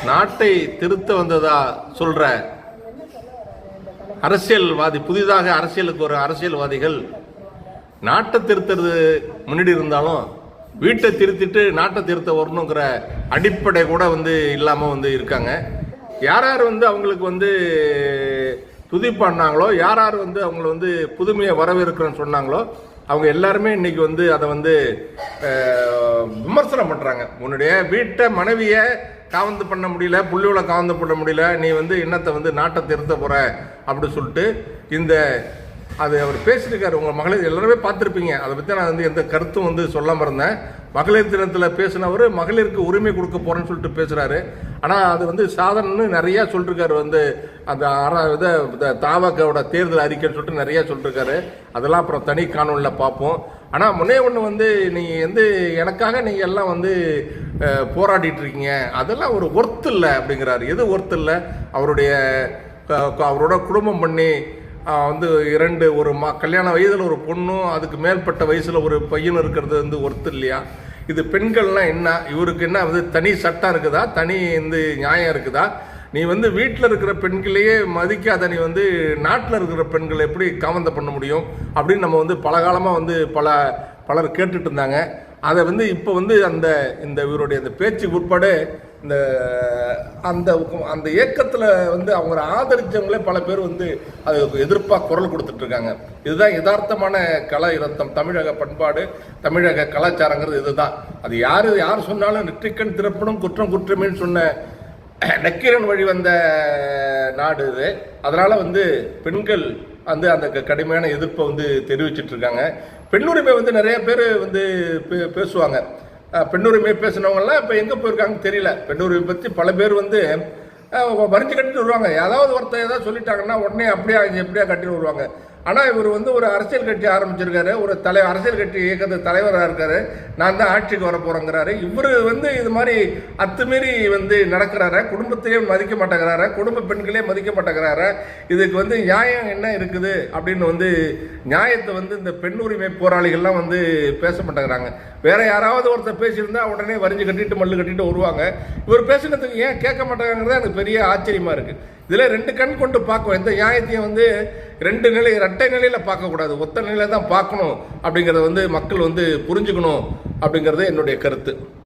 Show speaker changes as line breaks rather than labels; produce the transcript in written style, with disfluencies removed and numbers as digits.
நாட்டை திருத்த வந்ததா சொல்ற அரசியல்வாதி, புதிதாக அரசியலுக்கு ஒரு அரசியல்வாதிகள் நாட்டை திருத்துறது முன்னாடி இருந்தாலும் வீட்டை திருத்திட்டு நாட்டை திருத்த வரணுங்கிற அடிப்படை கூட இல்லாமல் இருக்காங்க. யார் யார் அவங்களுக்கு துதி பண்ணாங்களோ, யார் யார் அவங்கள புதுமையை வரவேற்கிறேன்னு சொன்னாங்களோ, அவங்க எல்லாருமே இன்னைக்கு அதை விமர்சனம் பண்ணுறாங்க. உன்னுடைய வீட்டை மனைவியை காவந்து பண்ண முடியல, புள்ளியோட காவந்து பண்ண முடியல, நீ என்னத்தை நாட்டை திருத்த போற அப்படி சொல்லிட்டு அது அவர் பேசியிருக்காரு. உங்கள் மகளிர் எல்லாருமே பார்த்துருப்பீங்க. அதை பற்றி நான் எந்த கருத்தும் சொல்லாமல் இருந்தேன். மகளிர் தினத்தில் பேசினவர் மகளிருக்கு உரிமை கொடுக்க போகிறேன்னு சொல்லிட்டு பேசுகிறாரு. ஆனால் அது சாதனைன்னு நிறையா சொல்லிருக்காரு. அந்த தாவகோட தேர்தல் அறிக்கைன்னு சொல்லிட்டு நிறையா சொல்லிருக்காரு. அதெல்லாம் அப்புறம் தனி காணொலியில் பார்ப்போம். ஆனால் முன்னே ஒன்று நீங்கள் எனக்காக நீங்கள் எல்லாம் போராடிட்டு இருக்கீங்க, அதெல்லாம் ஒரு ஒர்த்து இல்லை அப்படிங்கிறாரு. எது ஒர்த்து இல்லை? அவரோட குடும்பம் பண்ணி ஒரு கல்யாண வயதில் ஒரு பொண்ணும் அதுக்கு மேற்பட்ட வயசில் ஒரு பையனும் இருக்கிறது ஒர்த்து இல்லையா? இது பெண்கள்லாம் என்ன, இவருக்கு என்ன தனி சட்டம் இருக்குதா, தனி நியாயம் இருக்குதா? நீ வீட்டில் இருக்கிற பெண்களையே மதிக்காத நீ நாட்டில் இருக்கிற பெண்களை எப்படி காமந்த பண்ண முடியும் அப்படின்னு நம்ம பல காலமாக பலர் கேட்டுட்டு இருந்தாங்க. அதை இப்போ இவருடைய அந்த பேச்சுக்கு உட்பட அந்த இயக்கத்தில் அவங்க ஆதரிச்சவங்களே பல பேர் அதுக்கு எதிர்ப்பாக குரல் கொடுத்துட்டு இருக்காங்க. இதுதான் யதார்த்தமான கலை இரத்தம், தமிழக பண்பாடு, தமிழக கலாச்சாரங்கிறது இதுதான். அது யார் சொன்னாலும் நெற்றிக்கண் திறப்படும் குற்றம் குற்றமேன்னு சொன்ன நக்கீரன் வழி வந்த நாடு இது. அதனால பெண்கள் அந்த கடுமையான எதிர்ப்பை தெரிவிச்சிட்டு இருக்காங்க. பெண்ணுரிமை நிறைய பேர் பேசுவாங்க. பெண்ணுரிமை பேசினவங்கலாம் இப்போ எங்கே போயிருக்காங்கன்னு தெரியல. பெண்ணுரிமை பற்றி பல பேர் வரைஞ்சி கட்டிட்டு வருவாங்க. ஏதாவது ஒருத்தர் ஏதாவது சொல்லிட்டாங்கன்னா உடனே அப்படியே எப்படியா கட்டிட்டு வருவாங்க. ஆனால் இவர் ஒரு அரசியல் கட்சி ஆரம்பிச்சிருக்காரு, ஒரு அரசியல் கட்சி இயக்கத்து தலைவராக இருக்காரு. நான் தான் ஆட்சிக்கு வர போகிறேங்கிறாரு. இவர் இது மாதிரி அத்துமீறி நடக்கிறாரு. குடும்பத்தையே மதிக்க மாட்டேங்கிறாரு, குடும்ப பெண்களே மதிக்க மாட்டேங்கிறாரு. இதுக்கு நியாயம் என்ன இருக்குது அப்படின்னு நியாயத்தை இந்த பெண் உரிமை போராளிகள்லாம் பேச மாட்டேங்கிறாங்க. வேற யாராவது ஒருத்தர் பேசியிருந்தா உடனே வரிஞ்சு கட்டிட்டு மல்லு கட்டிட்டு வருவாங்க. இவர் பேசுனதுக்கு ஏன் கேட்க மாட்டாங்கிறது எனக்கு பெரிய ஆச்சரியமா இருக்கு. இதுல ரெண்டு கண் கொண்டு பார்க்கும். எந்த நியாயத்தையும் ரெண்டு நிலை, இரட்டை நிலையில பார்க்கக்கூடாது, ஒத்த நிலையில தான் பார்க்கணும் அப்படிங்கிறத மக்கள் புரிஞ்சுக்கணும் அப்படிங்கிறது என்னுடைய கருத்து.